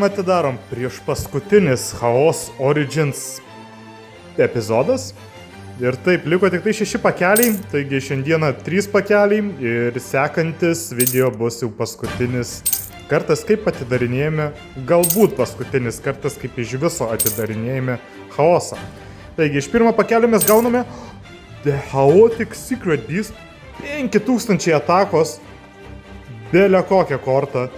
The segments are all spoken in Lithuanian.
Atidarom. Prieš paskutinis Chaos Origins epizodas. Ir taip, liko tik tai 6 pakeliai, taigi šiandieną 3 pakeliai ir sekantis video bus jau paskutinis kartas, kaip atidarinėjame, galbūt paskutinis kartas, kaip iš viso atidarinėjame chaosą. Taigi iš pirmo pakelio mes gauname The Chaotic Secret Beast, 5000 atakos, belė kokią kortą.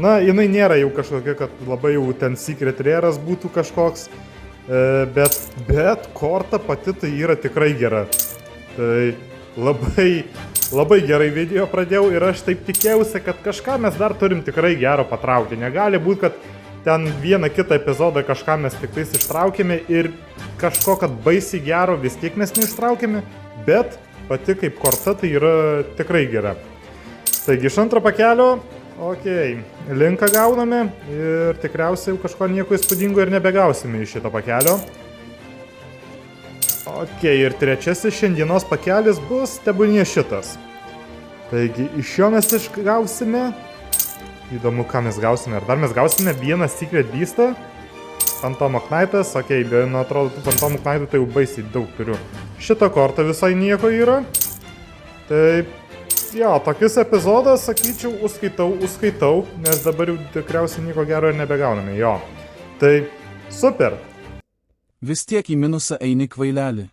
Na, jinai nėra jau kažkokia, kad labai jau ten Secret Rare'as būtų kažkoks, bet korta pati tai yra tikrai gera. Tai labai gerai video pradėjau ir aš taip tikėjausi, kad kažką mes dar turim tikrai gero patraukti. Negali būti, kad ten vieną kitą epizodą kažką mes tik tais ištraukėme ir kažko, kad baisiai gero vis tiek mes neištraukėme, bet pati kaip korta tai yra tikrai gera. Taigi iš antro pakelio, linką gauname ir tikriausiai kažko nieko įspūdingo ir nebegausime iš šito pakelio. Ir trečiasis šiandienos pakelis bus tebūnie šitas. Taigi iš jo mes išgausime. Įdomu, ką mes gausime. Ar dar mes gausime vieną Secret Beastą? Phantom Knightas, bet atrodo, tų Phantom Knightų tai jau baisiai daug turiu. Šita korta visai nieko yra. Taip. Jo, tokis epizodas, sakyčiau, užskaitau, nes dabar jau tikriausiai nieko gero ir nebegauname, jo. Tai super. Vis tiek į minusą eini, kvaileli.